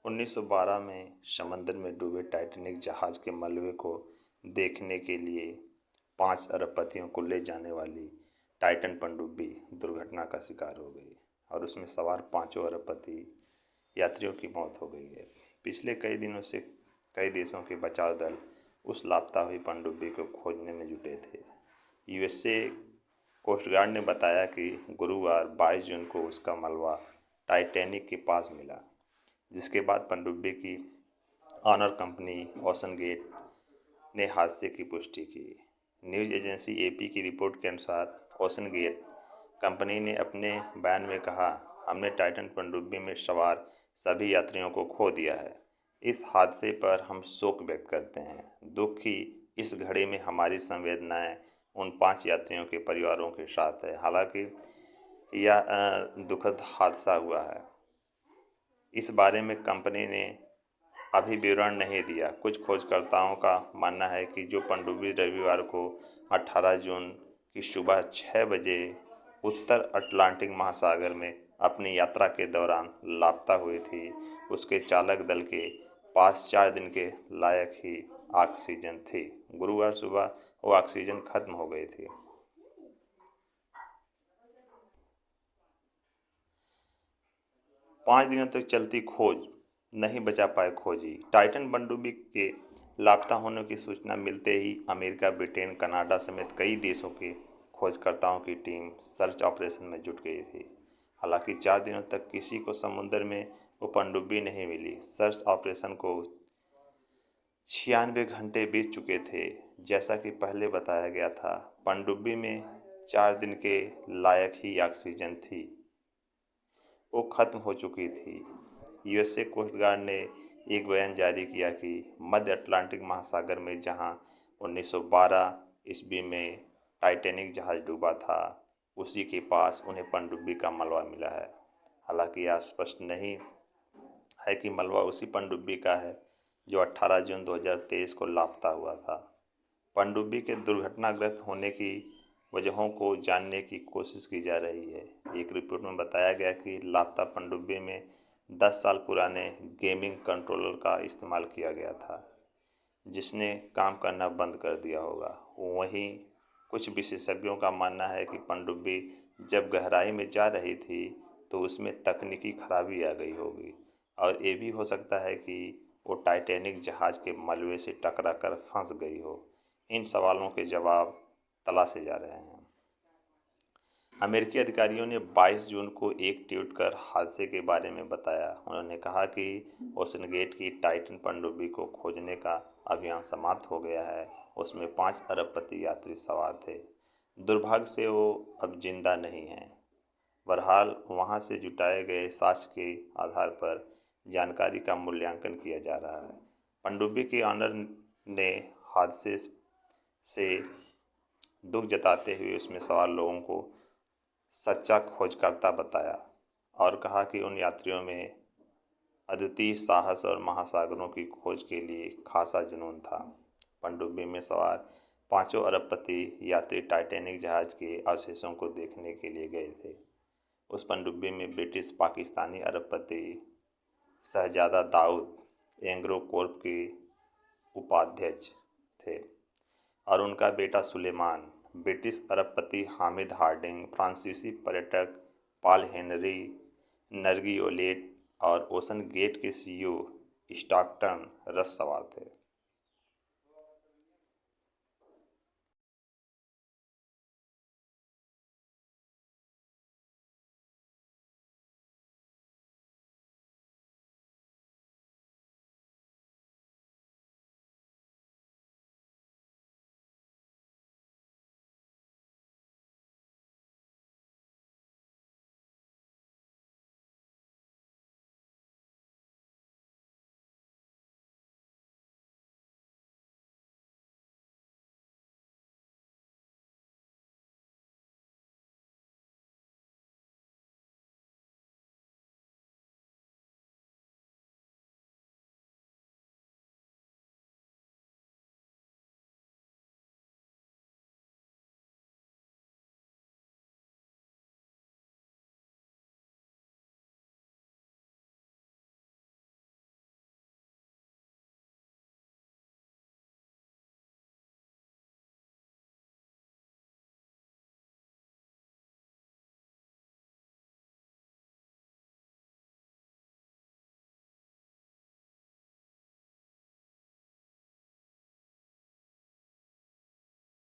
1912 में समंदर में डूबे टाइटैनिक जहाज के मलबे को देखने के लिए 5 अरबपतियों को ले जाने वाली टाइटन पनडुब्बी दुर्घटना का शिकार हो गई और उसमें सवार 5 अरबपति यात्रियों की मौत हो गई है। पिछले कई दिनों से कई देशों के बचाव दल उस लापता हुई पनडुब्बी को खोजने में जुटे थे। यूएसए कोस्ट गार्ड ने बताया कि गुरुवार 22 जून को उसका मलबा टाइटैनिक के पास मिला, जिसके बाद पनडुब्बी की ऑनर कंपनी ओशन गेट ने हादसे की पुष्टि की। न्यूज़ एजेंसी एपी की रिपोर्ट के अनुसार ओशन गेट कंपनी ने अपने बयान में कहा, हमने टाइटन पनडुब्बी में सवार सभी यात्रियों को खो दिया है। इस हादसे पर हम शोक व्यक्त करते हैं। दुख की इस घड़ी में हमारी संवेदनाएं उन 5 यात्रियों के परिवारों के साथ है। हालांकि यह दुखद हादसा हुआ है। इस बारे में कंपनी ने अभी विवरण नहीं दिया। कुछ खोजकर्ताओं का मानना है कि जो पनडुब्बी रविवार को 18 जून की सुबह 6 बजे उत्तर अटलांटिक महासागर में अपनी यात्रा के दौरान लापता हुई थी, उसके चालक दल के पास 4 दिन के लायक ही ऑक्सीजन थी। गुरुवार सुबह वो ऑक्सीजन खत्म हो गई थी। 5 दिनों तक चलती खोज, नहीं बचा पाए खोजी। टाइटन पनडुब्बी के लापता होने की सूचना मिलते ही अमेरिका, ब्रिटेन, कनाडा समेत कई देशों के खोजकर्ताओं की टीम सर्च ऑपरेशन में जुट गई थी। हालांकि 4 दिनों तक किसी को समुद्र में वो पनडुब्बी नहीं मिली। सर्च ऑपरेशन को 96 घंटे बीत चुके थे। जैसा कि पहले बताया गया था, पनडुब्बी में 4 दिन के लायक ही ऑक्सीजन थी, वो खत्म हो चुकी थी। यूएसए कोस्ट गार्ड ने एक बयान जारी किया कि मध्य अटलांटिक महासागर में जहां 1912 ईस्वी में टाइटैनिक जहाज डूबा था, उसी के पास उन्हें पनडुब्बी का मलबा मिला है। हालांकि यह स्पष्ट नहीं है कि मलबा उसी पनडुब्बी का है जो 18 जून 2023 को लापता हुआ था। पनडुब्बी के दुर्घटनाग्रस्त होने की वजहों को जानने की कोशिश की जा रही है। एक रिपोर्ट में बताया गया कि लापता पनडुब्बी में 10 साल पुराने गेमिंग कंट्रोलर का इस्तेमाल किया गया था, जिसने काम करना बंद कर दिया होगा। वहीं कुछ विशेषज्ञों का मानना है कि पनडुब्बी जब गहराई में जा रही थी तो उसमें तकनीकी खराबी आ गई होगी और ये भी हो सकता है कि वो टाइटैनिक जहाज के मलबे से टकरा कर फंस गई हो। इन सवालों के जवाब तलाशे जा रहे हैं। अमेरिकी अधिकारियों ने 22 जून को एक ट्वीट कर हादसे के बारे में बताया। उन्होंने कहा कि ओशन गेट की टाइटन पनडुब्बी को खोजने का अभियान समाप्त हो गया है। उसमें 5 अरबपति यात्री सवार थे। दुर्भाग्य से वो अब जिंदा नहीं हैं। बहरहाल वहां से जुटाए गए साक्ष्य के आधार पर जानकारी का मूल्यांकन किया जा रहा है। पनडुब्बी के ऑनर ने हादसे से दुख जताते हुए उसमें सवार लोगों को सच्चा खोजकर्ता बताया और कहा कि उन यात्रियों में अद्वितीय साहस और महासागरों की खोज के लिए खासा जुनून था। पनडुब्बी में सवार 5 अरबपति यात्री टाइटैनिक जहाज के अवशेषों को देखने के लिए गए थे। उस पनडुब्बी में ब्रिटिश पाकिस्तानी अरबपति शहजादा दाऊद एंग्रो कॉर्प के उपाध्यक्ष थे और उनका बेटा सुलेमान, ब्रिटिश अरबपति हामिद हार्डिंग, फ्रांसीसी पर्यटक पॉल हेनरी नर्गियोलेट और ओशन गेट के सीईओ स्टॉकटन रस सवार थे।